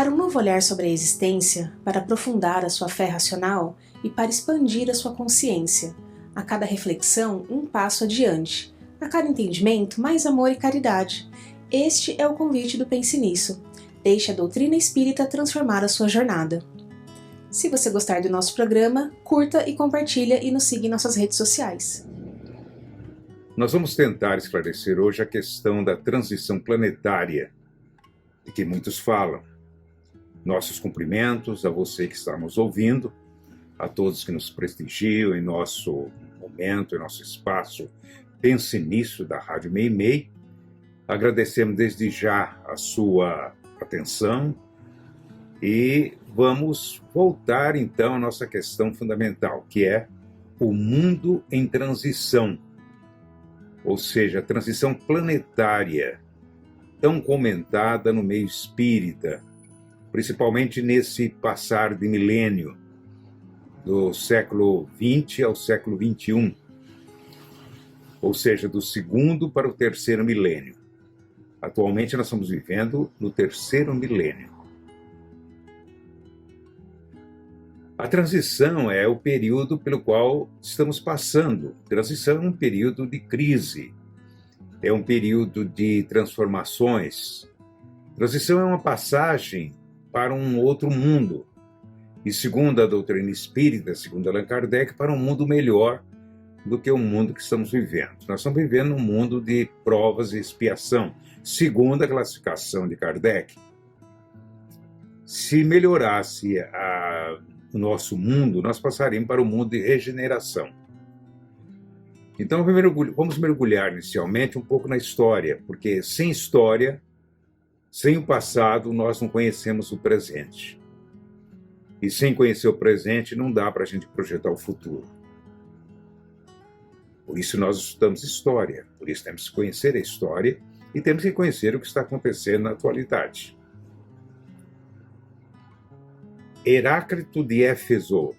Para um novo olhar sobre a existência, para aprofundar a sua fé racional e para expandir a sua consciência. A cada reflexão, um passo adiante. A cada entendimento, mais amor e caridade. Este é o convite do Pense Nisso. Deixe a doutrina espírita transformar a sua jornada. Se você gostar do nosso programa, curta e compartilha e nos siga em nossas redes sociais. Nós vamos tentar esclarecer hoje a questão da transição planetária, de que muitos falam. Nossos cumprimentos a você que está nos ouvindo, a todos que nos prestigiam em nosso momento, em nosso espaço Pense Nisso da Rádio Meimei. Agradecemos desde já a sua atenção e vamos voltar então à nossa questão fundamental, que é o mundo em transição, ou seja, a transição planetária, tão comentada no meio espírita, principalmente nesse passar de milênio, do século XX ao século XXI, ou seja, do segundo para o terceiro milênio. Atualmente nós estamos vivendo no terceiro milênio. A transição é o período pelo qual estamos passando. Transição é um período de crise, é um período de transformações. Transição é uma passagem para um outro mundo. E segundo a doutrina espírita, segundo Allan Kardec, para um mundo melhor do que o mundo que estamos vivendo. Nós estamos vivendo um mundo de provas e expiação, segundo a classificação de Kardec. Se melhorasse o nosso mundo, nós passaríamos para o mundo de regeneração. Então vamos mergulhar inicialmente um pouco na história, porque sem história, sem o passado, nós não conhecemos o presente. E sem conhecer o presente, não dá para a gente projetar o futuro. Por isso nós estudamos história, por isso temos que conhecer a história e temos que conhecer o que está acontecendo na atualidade. Heráclito de Éfeso,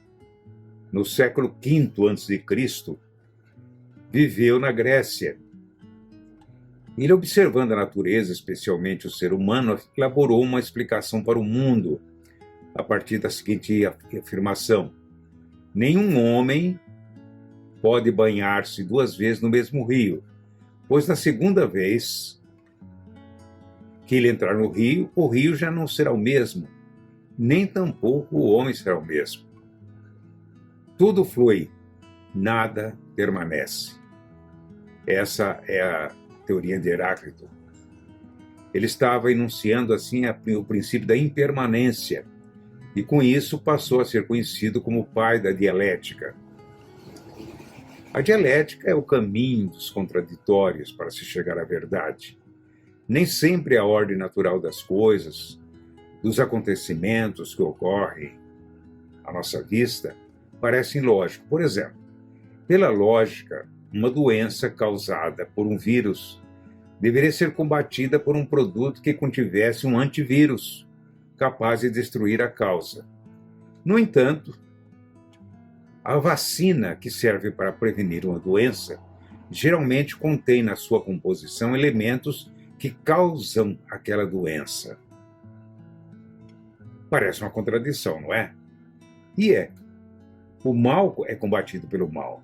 no século V a.C., viveu na Grécia. Ele, observando a natureza, especialmente o ser humano, elaborou uma explicação para o mundo, a partir da seguinte afirmação: nenhum homem pode banhar-se 2 vezes no mesmo rio, pois na segunda vez que ele entrar no rio, o rio já não será o mesmo, nem tampouco o homem será o mesmo. Tudo flui, nada permanece. Essa é a teoria de Heráclito. Ele estava enunciando assim o princípio da impermanência, e com isso passou a ser conhecido como o pai da dialética. A dialética é o caminho dos contraditórios para se chegar à verdade. Nem sempre a ordem natural das coisas, dos acontecimentos que ocorrem à nossa vista, parecem lógicos. Por exemplo, pela lógica, uma doença causada por um vírus deveria ser combatida por um produto que contivesse um antivírus, capaz de destruir a causa. No entanto, a vacina que serve para prevenir uma doença geralmente contém na sua composição elementos que causam aquela doença. Parece uma contradição, não é? E é. O mal é combatido pelo mal.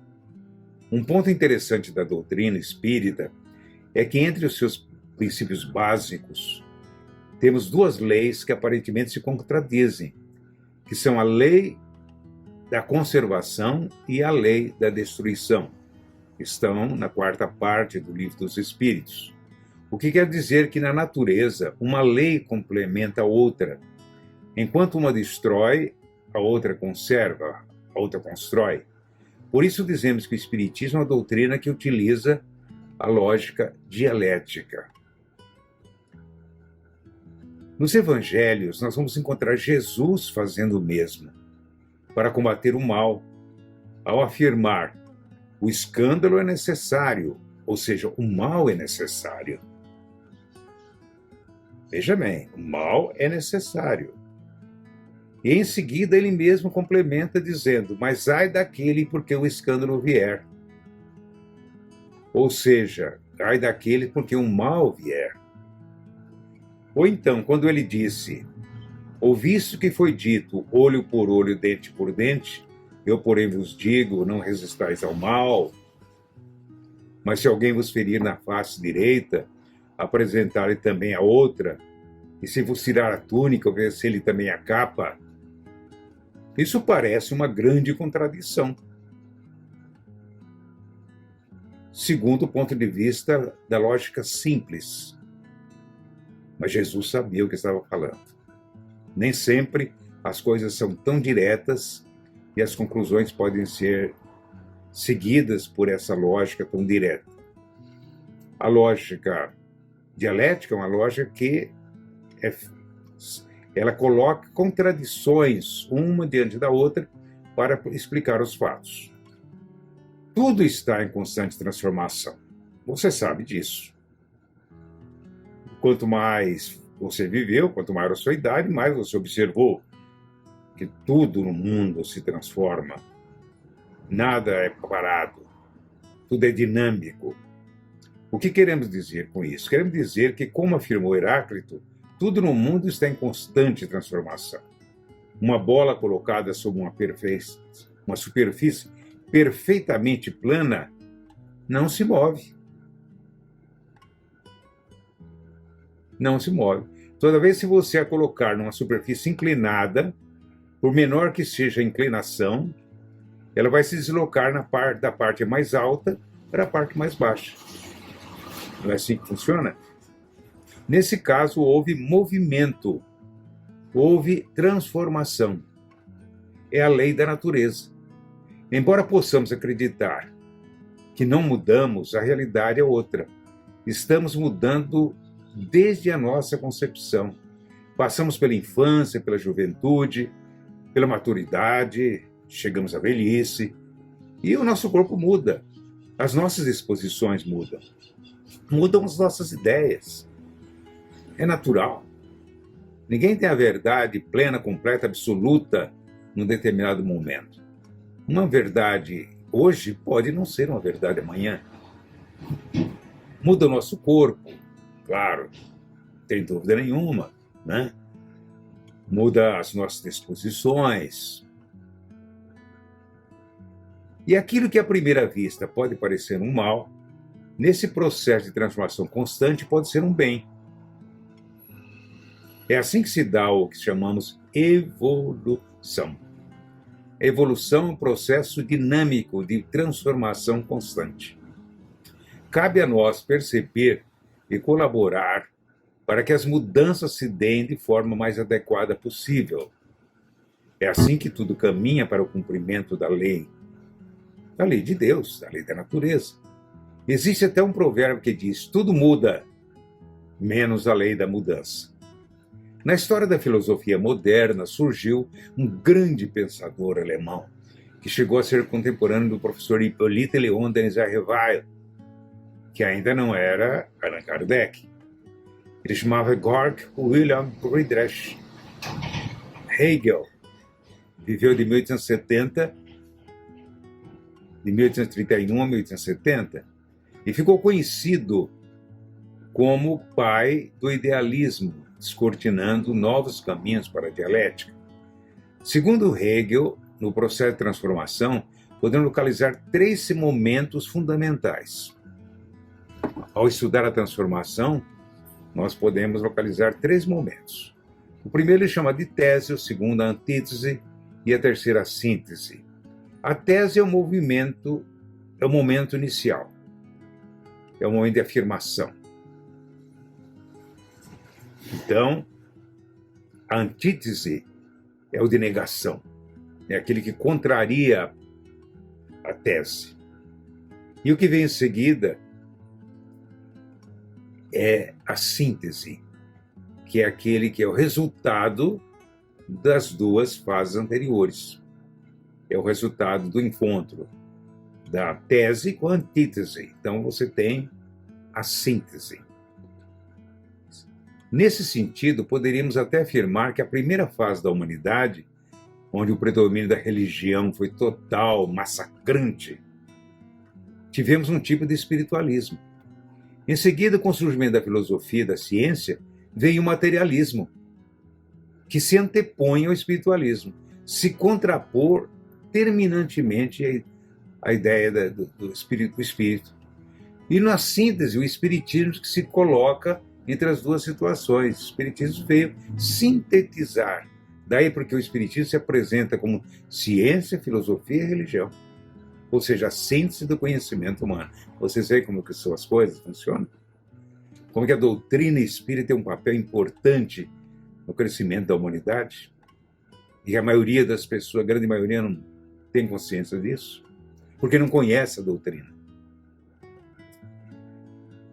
Um ponto interessante da doutrina espírita é que entre os seus princípios básicos temos 2 leis que aparentemente se contradizem, que são a lei da conservação e a lei da destruição. Estão na 4ª parte do Livro dos Espíritos. O que quer dizer que na natureza uma lei complementa a outra. Enquanto uma destrói, a outra conserva, a outra constrói. Por isso dizemos que o Espiritismo é uma doutrina que utiliza a lógica dialética. Nos Evangelhos, nós vamos encontrar Jesus fazendo o mesmo, para combater o mal, ao afirmar: o escândalo é necessário, ou seja, o mal é necessário. Veja bem, o mal é necessário. E em seguida ele mesmo complementa dizendo: mas ai daquele porque o escândalo vier. Ou seja, ai daquele porque o mal vier. Ou então, quando ele disse: Ou visto que foi dito, olho por olho, dente por dente, eu porém vos digo, não resistais ao mal, mas se alguém vos ferir na face direita, apresentar-lhe também a outra, e se vos tirar a túnica, oferecer-lhe também a capa. Isso parece uma grande contradição, segundo o ponto de vista da lógica simples. Mas Jesus sabia o que estava falando. Nem sempre as coisas são tão diretas e as conclusões podem ser seguidas por essa lógica tão direta. A lógica dialética é uma lógica que ela coloca contradições uma diante da outra para explicar os fatos. Tudo está em constante transformação. Você sabe disso. Quanto mais você viveu, quanto maior a sua idade, mais você observou que tudo no mundo se transforma. Nada é parado. Tudo é dinâmico. O que queremos dizer com isso? Queremos dizer que, como afirmou Heráclito, tudo no mundo está em constante transformação. Uma bola colocada sobre uma superfície perfeitamente plana não se move. Não se move. Toda vez que você a colocar numa superfície inclinada, por menor que seja a inclinação, ela vai se deslocar da parte mais alta para a parte mais baixa. Não é assim que funciona? Nesse caso, houve movimento, houve transformação. É a lei da natureza. Embora possamos acreditar que não mudamos, a realidade é outra. Estamos mudando desde a nossa concepção. Passamos pela infância, pela juventude, pela maturidade, chegamos à velhice, e o nosso corpo muda. As nossas disposições mudam. Mudam as nossas ideias. É natural. Ninguém tem a verdade plena, completa, absoluta num determinado momento. Uma verdade hoje pode não ser uma verdade amanhã. Muda o nosso corpo, claro, não tem dúvida nenhuma, né? Muda as nossas disposições. E aquilo que à primeira vista pode parecer um mal, nesse processo de transformação constante pode ser um bem. É assim que se dá o que chamamos evolução. A evolução é um processo dinâmico de transformação constante. Cabe a nós perceber e colaborar para que as mudanças se deem de forma mais adequada possível. É assim que tudo caminha para o cumprimento da lei de Deus, da lei da natureza. Existe até um provérbio que diz: tudo muda, menos a lei da mudança. Na história da filosofia moderna surgiu um grande pensador alemão, que chegou a ser contemporâneo do professor Hippolyte Léon Denis Rivail, que ainda não era Allan Kardec. Ele chamava Georg Wilhelm Friedrich Hegel. Viveu de 1831 a 1870, e ficou conhecido como o pai do idealismo, descortinando novos caminhos para a dialética. Segundo Hegel, no processo de transformação, podemos localizar 3 momentos fundamentais. Ao estudar a transformação, nós podemos localizar 3 momentos. O primeiro ele chama de tese, o segundo a antítese e a terceira a síntese. A tese é o momento inicial, é o momento de afirmação. Então, a antítese é o de negação, é aquele que contraria a tese. E o que vem em seguida é a síntese, que é aquele que é o resultado das 2 fases anteriores. É o resultado do encontro da tese com a antítese. Então você tem a síntese. Nesse sentido, poderíamos até afirmar que a primeira fase da humanidade, onde o predomínio da religião foi total, massacrante, tivemos um tipo de espiritualismo. Em seguida, com o surgimento da filosofia e da ciência, veio o materialismo. que se antepõe ao espiritualismo, se contrapor terminantemente à ideia do espírito. E na síntese, o espiritismo que se coloca entre as duas situações. O espiritismo veio sintetizar. Daí porque o espiritismo se apresenta como ciência, filosofia e religião. Ou seja, a síntese do conhecimento humano. Vocês veem como que são as coisas, funcionam? Como que a doutrina espírita tem um papel importante no crescimento da humanidade? E a maioria das pessoas, a grande maioria, não tem consciência disso, porque não conhece a doutrina.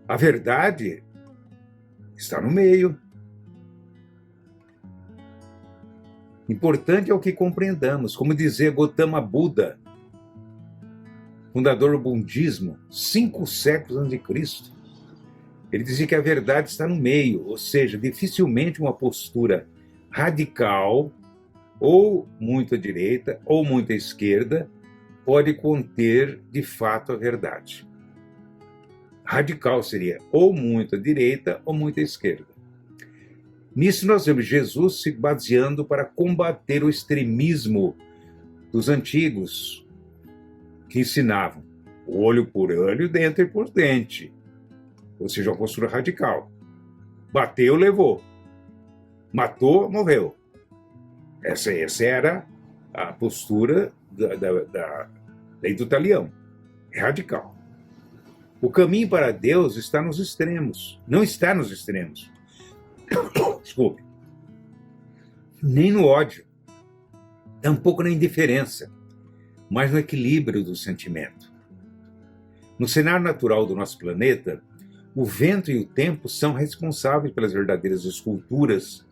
A verdade está no meio. Importante é o que compreendamos. Como dizia Gautama Buda, fundador do budismo, 5 séculos antes de Cristo, ele dizia que a verdade está no meio, ou seja, dificilmente uma postura radical, ou muito à direita, ou muito à esquerda, pode conter de fato a verdade. Radical seria ou muito à direita ou muito à esquerda. Nisso nós vemos Jesus se baseando para combater o extremismo dos antigos, que ensinavam olho por olho, dente por dente. Ou seja, uma postura radical. Bateu, levou. Matou, morreu. Essa era a postura da lei do talião. É radical. O caminho para Deus está nos extremos. Não está nos extremos. Desculpe. Nem no ódio. Tampouco na indiferença. Mas no equilíbrio do sentimento. No cenário natural do nosso planeta, o vento e o tempo são responsáveis pelas verdadeiras esculturas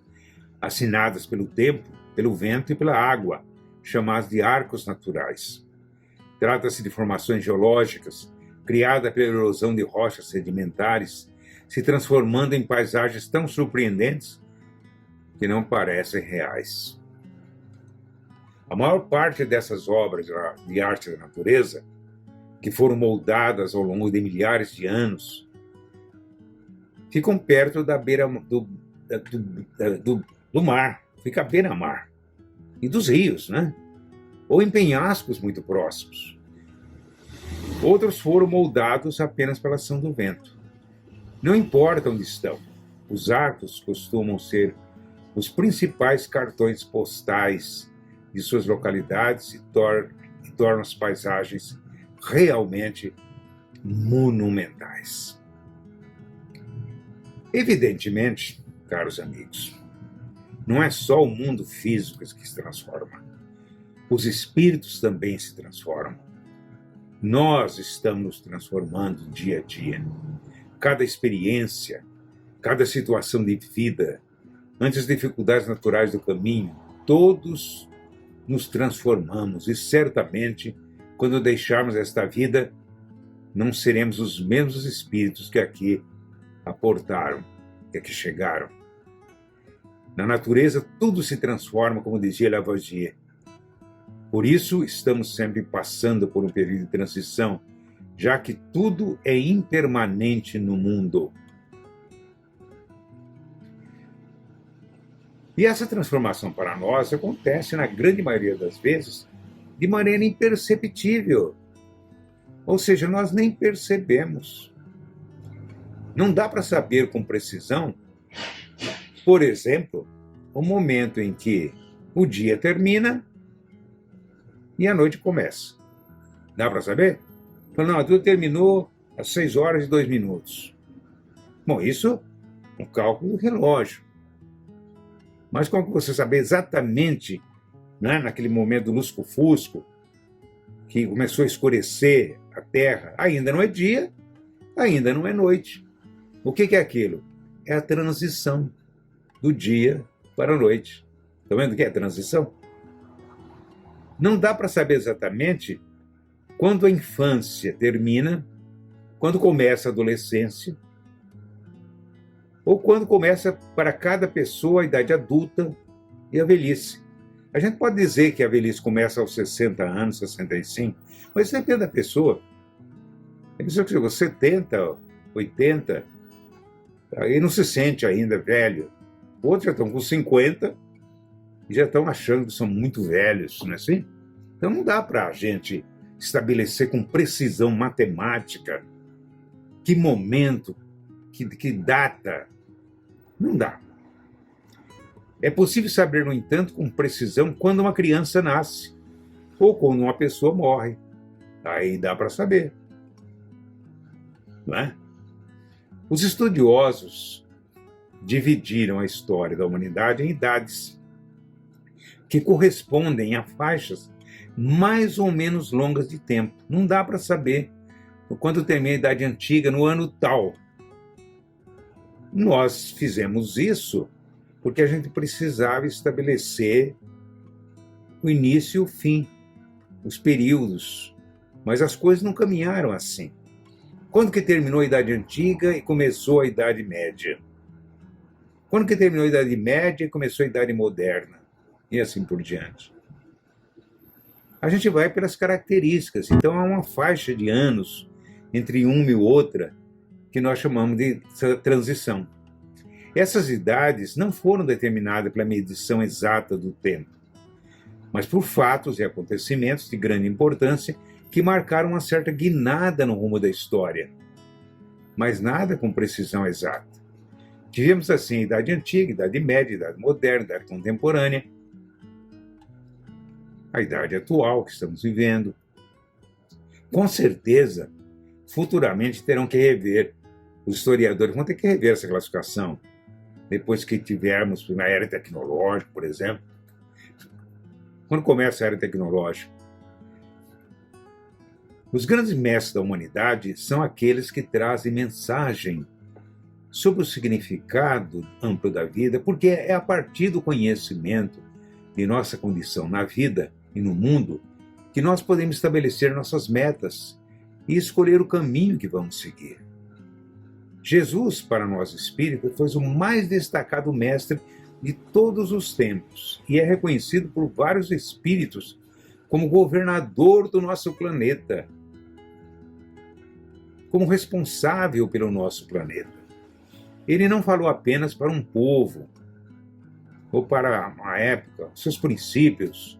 assinadas pelo tempo, pelo vento e pela água, chamadas de arcos naturais. Trata-se de formações geológicas criadas pela erosão de rochas sedimentares, se transformando em paisagens tão surpreendentes que não parecem reais. A maior parte dessas obras de arte da natureza, que foram moldadas ao longo de milhares de anos, ficam perto da beira do mar, fica à beira-mar, e dos rios, né? Ou em penhascos muito próximos. Outros foram moldados apenas pela ação do vento. Não importa onde estão, os arcos costumam ser os principais cartões postais de suas localidades e tornam as paisagens realmente monumentais. Evidentemente, caros amigos, não é só o mundo físico que se transforma. Os espíritos também se transformam. Nós estamos nos transformando dia a dia. Cada experiência, cada situação de vida, ante as dificuldades naturais do caminho, todos nos transformamos e certamente, quando deixarmos esta vida, não seremos os mesmos espíritos que aqui aportaram, que aqui chegaram. Na natureza, tudo se transforma, como dizia Lavoisier. Por isso, estamos sempre passando por um período de transição, já que tudo é impermanente no mundo. E essa transformação para nós acontece, na grande maioria das vezes, de maneira imperceptível. Ou seja, nós nem percebemos. Não dá para saber com precisão, por exemplo, o momento em que o dia termina e a noite começa. Dá para saber? Não, tudo terminou às 6h02. Bom, isso é um cálculo do relógio. Mas como você saber exatamente, né, naquele momento do lusco-fusco, que começou a escurecer a Terra, ainda não é dia, ainda não é noite. O que é aquilo? É a transição do dia para a noite. Está vendo o que é a transição? Não dá para saber exatamente quando a infância termina, quando começa a adolescência, ou quando começa para cada pessoa a idade adulta e a velhice. A gente pode dizer que a velhice começa aos 60 anos, 65, mas isso depende da pessoa. A pessoa que chegou 70, 80, aí não se sente ainda velho. Outros já estão com 50 e já estão achando que são muito velhos, não é assim? Então não dá para a gente estabelecer com precisão matemática que momento, que data. Não dá. É possível saber, no entanto, com precisão quando uma criança nasce ou quando uma pessoa morre. Aí dá para saber. Não é? Os estudiosos dividiram a história da humanidade em idades que correspondem a faixas mais ou menos longas de tempo. Não dá para saber quando termina a Idade Antiga, no ano tal. Nós fizemos isso porque a gente precisava estabelecer o início e o fim, os períodos. Mas as coisas não caminharam assim. Quando que terminou a Idade Antiga e começou a Idade Média? Quando que terminou a Idade Média e começou a Idade Moderna? E assim por diante. A gente vai pelas características. Então há uma faixa de anos entre uma e outra que nós chamamos de transição. Essas idades não foram determinadas pela medição exata do tempo, mas por fatos e acontecimentos de grande importância que marcaram uma certa guinada no rumo da história, mas nada com precisão exata. Tivemos assim a Idade Antiga, Idade Média, Idade Moderna, Idade Contemporânea, a Idade atual que estamos vivendo. Com certeza, futuramente terão que rever, os historiadores vão ter que rever essa classificação, depois que tivermos na era tecnológica, por exemplo. Quando começa a era tecnológica, os grandes mestres da humanidade são aqueles que trazem mensagem sobre o significado amplo da vida, porque é a partir do conhecimento de nossa condição na vida e no mundo que nós podemos estabelecer nossas metas e escolher o caminho que vamos seguir. Jesus, para nós espíritas, foi o mais destacado mestre de todos os tempos e é reconhecido por vários espíritos como governador do nosso planeta, como responsável pelo nosso planeta. Ele não falou apenas para um povo ou para uma época. Seus princípios,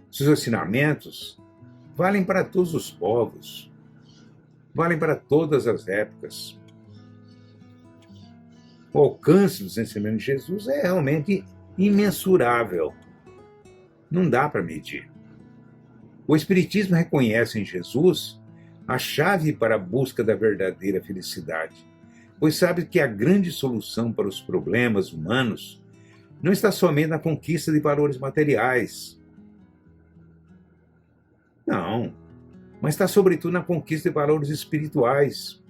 seus ensinamentos valem para todos os povos, valem para todas as épocas. O alcance dos ensinamentos de Jesus é realmente imensurável. Não dá para medir. O Espiritismo reconhece em Jesus a chave para a busca da verdadeira felicidade, pois sabe que a grande solução para os problemas humanos não está somente na conquista de valores materiais. Não, mas está sobretudo na conquista de valores espirituais,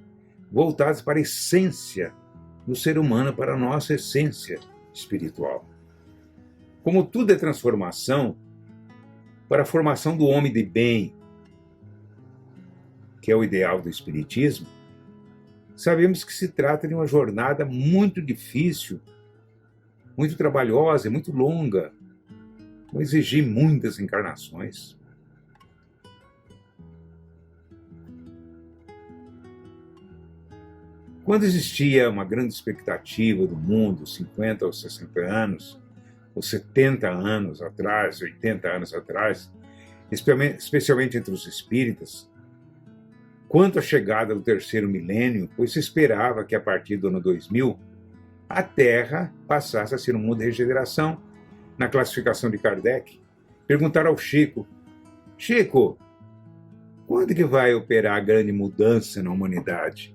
voltados para a essência do ser humano, para a nossa essência espiritual. Como tudo é transformação, para a formação do homem de bem, que é o ideal do Espiritismo, sabemos que se trata de uma jornada muito difícil, muito trabalhosa e muito longa, vai exigir muitas encarnações. Quando existia uma grande expectativa do mundo, 50 ou 60 anos, ou 70 anos atrás, 80 anos atrás, especialmente entre os espíritas, quanto à chegada do terceiro milênio, pois se esperava que a partir do ano 2000, a Terra passasse a ser um mundo de regeneração. Na classificação de Kardec, perguntaram ao Chico: Chico, quando que vai operar a grande mudança na humanidade?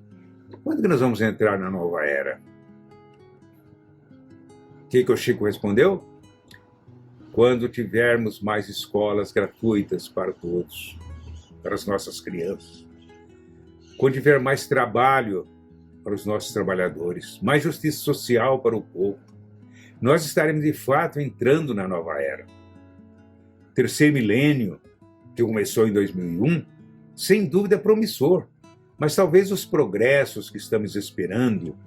Quando que nós vamos entrar na nova era? O que o Chico respondeu? Quando tivermos mais escolas gratuitas para todos, para as nossas crianças. Quando tiver mais trabalho para os nossos trabalhadores, mais justiça social para o povo, nós estaremos de fato entrando na nova era. O terceiro milênio, que começou em 2001, sem dúvida é promissor, mas talvez os progressos que estamos esperando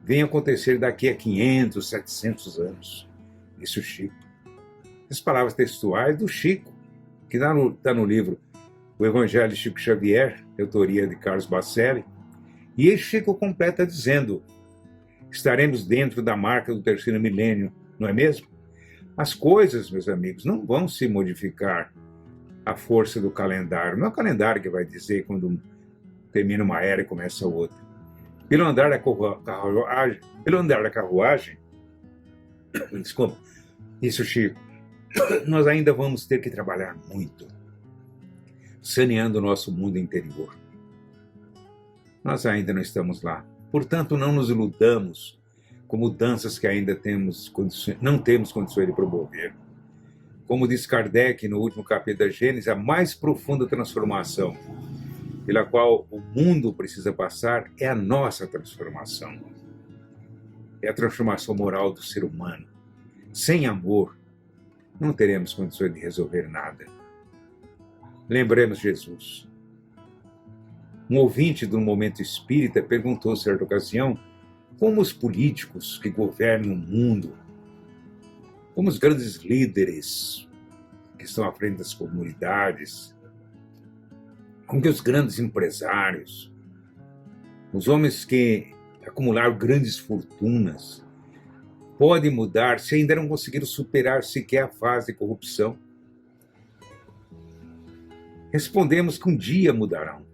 venham acontecer daqui a 500, 700 anos, disse o Chico. As palavras textuais do Chico, que está no livro O Evangelho de Chico Xavier, de autoria de Carlos Bacelli, e esse Chico completa dizendo: estaremos dentro da marca do terceiro milênio, não é mesmo? As coisas, meus amigos, não vão se modificar à força do calendário. Não é o calendário que vai dizer quando termina uma era e começa outra. Pelo andar da carruagem, desculpa, isso, Chico, nós ainda vamos ter que trabalhar muito, saneando o nosso mundo interior. Nós ainda não estamos lá. Portanto, não nos iludamos com mudanças que ainda não temos condições de promover. Como diz Kardec no último capítulo da Gênesis, a mais profunda transformação pela qual o mundo precisa passar é a nossa transformação. É a transformação moral do ser humano. Sem amor, não teremos condições de resolver nada. Lembremos Jesus. Um ouvinte do Momento Espírita perguntou, certa ocasião, como os políticos que governam o mundo, como os grandes líderes que estão à frente das comunidades, como que os grandes empresários, os homens que acumularam grandes fortunas, podem mudar se ainda não conseguiram superar sequer a fase de corrupção. Respondemos que um dia mudarão,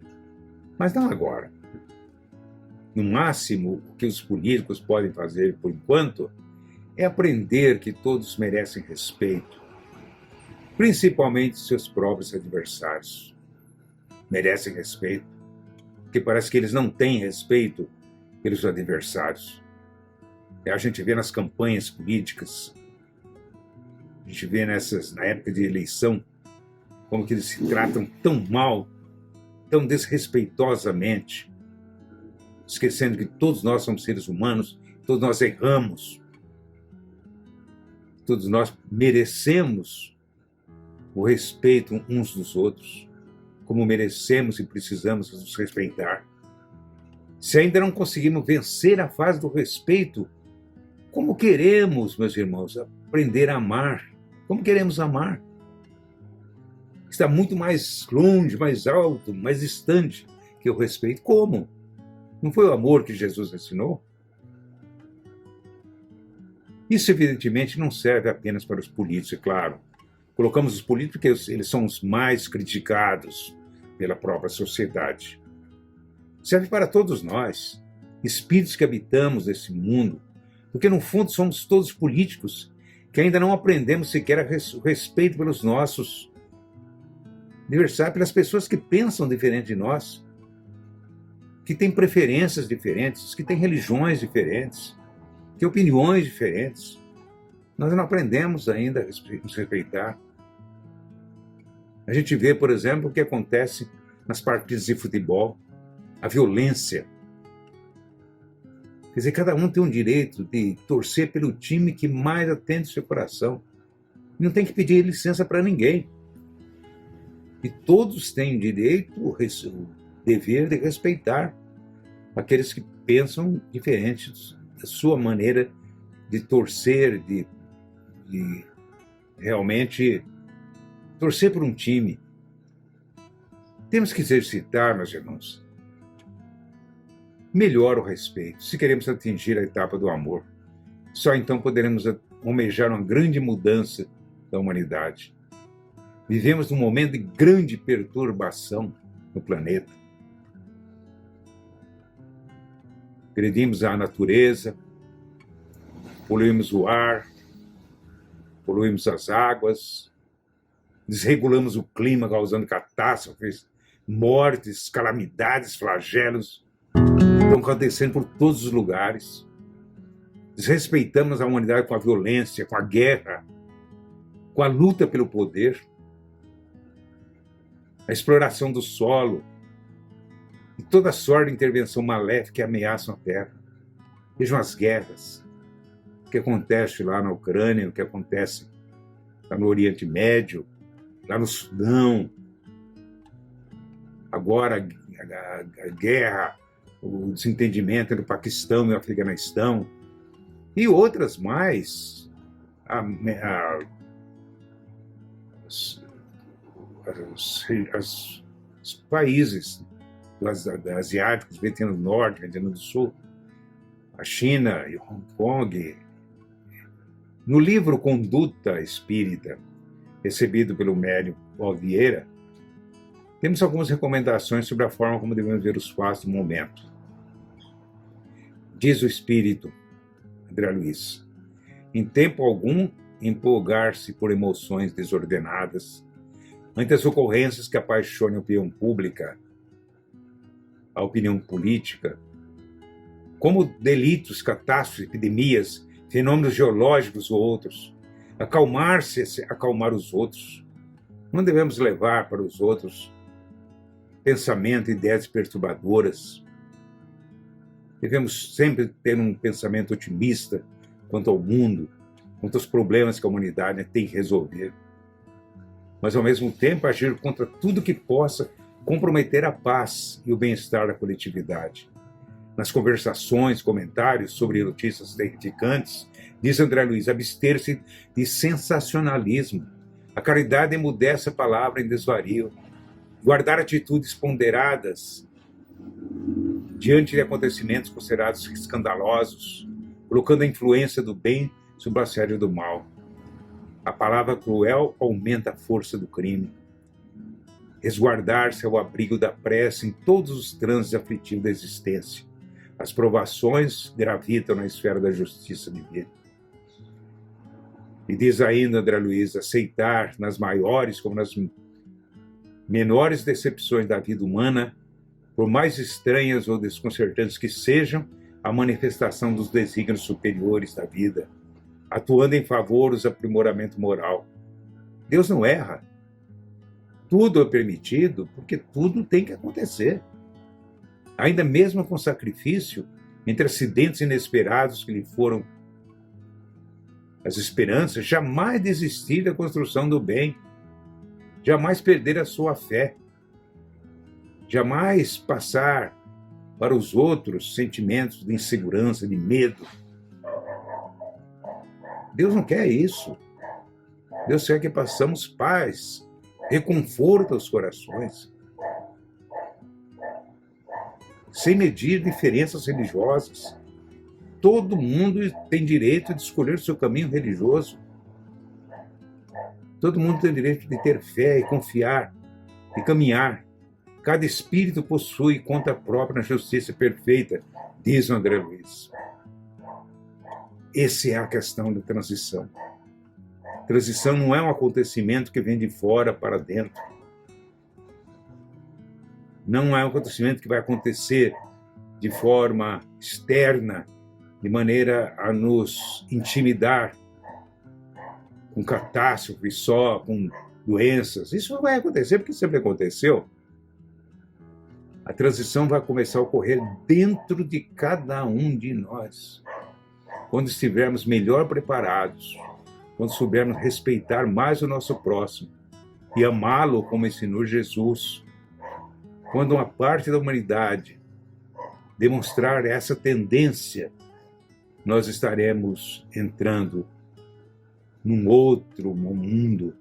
mas não agora. No máximo, o que os políticos podem fazer, por enquanto, é aprender que todos merecem respeito, principalmente seus próprios adversários. Merecem respeito, porque parece que eles não têm respeito pelos adversários. A gente vê nas campanhas políticas, a gente vê na época de eleição, como que eles se tratam tão mal, tão desrespeitosamente, esquecendo que todos nós somos seres humanos, todos nós erramos, todos nós merecemos o respeito uns dos outros, como merecemos e precisamos nos respeitar. Se ainda não conseguimos vencer a fase do respeito, como queremos, meus irmãos, aprender a amar? Como queremos amar? Está muito mais longe, mais alto, mais distante que o respeito. Como? Não foi o amor que Jesus ensinou? Isso, evidentemente, não serve apenas para os políticos, é claro. Colocamos os políticos porque eles são os mais criticados pela própria sociedade. Serve para todos nós, espíritos que habitamos esse mundo, porque, no fundo, somos todos políticos que ainda não aprendemos sequer o respeito pelos nossos adversários, pelas pessoas que pensam diferente de nós, que têm preferências diferentes, que têm religiões diferentes, que têm opiniões diferentes. Nós não aprendemos ainda a nos respeitar. A gente vê, por exemplo, o que acontece nas partidas de futebol, a violência. Quer dizer, cada um tem um direito de torcer pelo time que mais atende seu coração. Não tem que pedir licença para ninguém. E todos têm direito, o dever de respeitar aqueles que pensam diferente da sua maneira de torcer, de realmente torcer por um time. Temos que exercitar, meus irmãos, melhor o respeito, se queremos atingir a etapa do amor. Só então poderemos almejar uma grande mudança da humanidade. Vivemos num momento de grande perturbação no planeta. Agredimos a natureza, poluímos o ar, poluímos as águas, desregulamos o clima, causando catástrofes, mortes, calamidades, flagelos, estão acontecendo por todos os lugares. Desrespeitamos a humanidade com a violência, com a guerra, com a luta pelo poder, a exploração do solo e toda sorte de intervenção maléfica que ameaçam a Terra. Vejam as guerras, o que acontece lá na Ucrânia, o que acontece lá no Oriente Médio, lá no Sudão, agora a guerra, o desentendimento entre o Paquistão e o Afeganistão, e outras mais, os países asiáticos, Vietnã do Norte, Vietnã do Sul, a China e Hong Kong, No livro Conduta Espírita, recebido pelo médium Paulo Vieira, temos algumas recomendações sobre a forma como devemos ver os fatos do momento. Diz o Espírito, André Luiz, em tempo algum empolgar-se por emoções desordenadas, ante as ocorrências que apaixonem a opinião pública, a opinião política, como delitos, catástrofes, epidemias, fenômenos geológicos ou outros. Acalmar-se, acalmar os outros. Não devemos levar para os outros pensamento e ideias perturbadoras. Devemos sempre ter um pensamento otimista quanto ao mundo, quanto aos problemas que a humanidade tem que resolver. Mas, ao mesmo tempo, agir contra tudo que possa comprometer a paz e o bem-estar da coletividade. Nas conversações, comentários sobre notícias edificantes, diz André Luiz, abster-se de sensacionalismo. A caridade emudece a palavra em desvario. Guardar atitudes ponderadas diante de acontecimentos considerados escandalosos, colocando a influência do bem sobre o assédio do mal. A palavra cruel aumenta a força do crime. Resguardar-se ao abrigo da prece em todos os trânsitos aflitivos da existência. As provações gravitam na esfera da justiça divina. E diz ainda André Luiz, aceitar nas maiores como nas menores decepções da vida humana, por mais estranhas ou desconcertantes que sejam, a manifestação dos desígnios superiores da vida, atuando em favor do aprimoramento moral. Deus não erra. Tudo é permitido porque tudo tem que acontecer. Ainda mesmo com sacrifício, entre acidentes inesperados que lhe foram as esperanças, jamais desistir da construção do bem, jamais perder a sua fé, jamais passar para os outros sentimentos de insegurança, de medo. Deus não quer isso. Deus quer que passamos paz, reconforto aos corações, sem medir diferenças religiosas. Todo mundo tem direito de escolher o seu caminho religioso. Todo mundo tem direito de ter fé e confiar e caminhar. Cada espírito possui conta própria na justiça perfeita, diz o André Luiz. Essa é a questão da transição. Transição não é um acontecimento que vem de fora para dentro. Não é um acontecimento que vai acontecer de forma externa, de maneira a nos intimidar com catástrofes só, com doenças. Isso não vai acontecer porque sempre aconteceu. A transição vai começar a ocorrer dentro de cada um de nós. Quando estivermos melhor preparados, quando soubermos respeitar mais o nosso próximo e amá-lo como ensinou Jesus, quando uma parte da humanidade demonstrar essa tendência, nós estaremos entrando num outro mundo,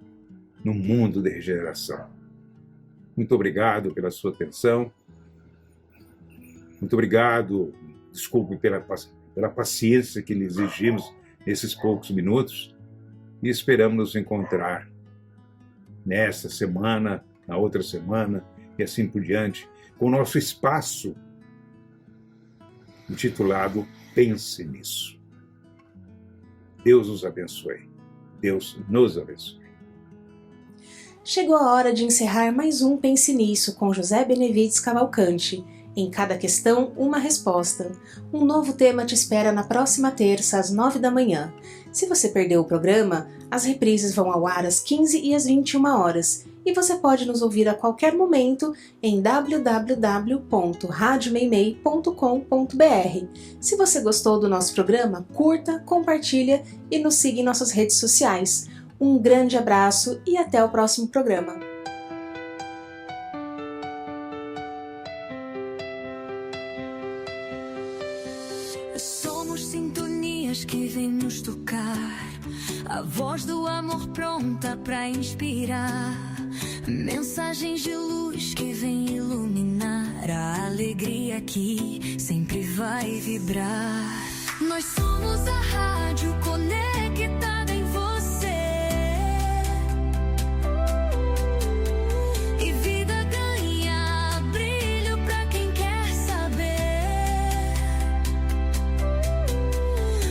num mundo de regeneração. Muito obrigado pela sua atenção. Muito obrigado, desculpe pela paciência que lhe exigimos nesses poucos minutos e esperamos nos encontrar nesta semana, na outra semana e assim por diante, com o nosso espaço intitulado Pense Nisso. Deus os abençoe. Deus nos abençoe. Chegou a hora de encerrar mais um Pense Nisso com José Benevides Cavalcante. Em cada questão, uma resposta. Um novo tema te espera na próxima terça, às 9 da manhã. Se você perdeu o programa, as reprises vão ao ar às 15 e às 21 horas. E você pode nos ouvir a qualquer momento em www.radiomeimei.com.br. Se você gostou do nosso programa, curta, compartilha e nos siga em nossas redes sociais. Um grande abraço e até o próximo programa. Somos sintonias que vêm nos tocar, a voz do amor pronta para inspirar, mensagens de luz que vêm iluminar, a alegria que sempre vai vibrar. Nós somos a Rádio Conecta. conectada em você. E vida ganha brilho pra quem quer saber.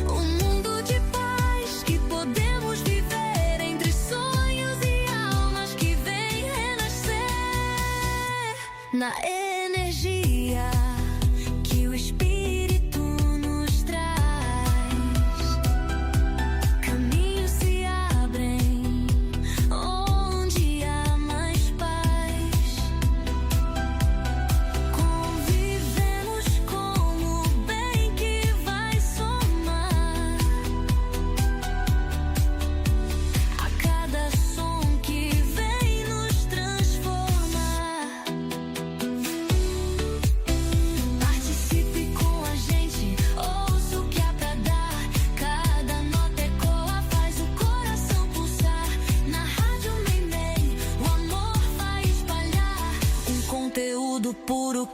Um mundo de paz que podemos viver entre sonhos e almas que vêm renascer na energia que o Espírito nos traz. Caminhos se abrem onde há mais paz. Convivemos com o bem que vai somar a cada som que vem nos transformar. Participe com a gente, ouça o que há pra dar. Cada nota ecoa, faz o coração pulsar. Na Rádio Meimei, o amor vai espalhar. Um conteúdo puro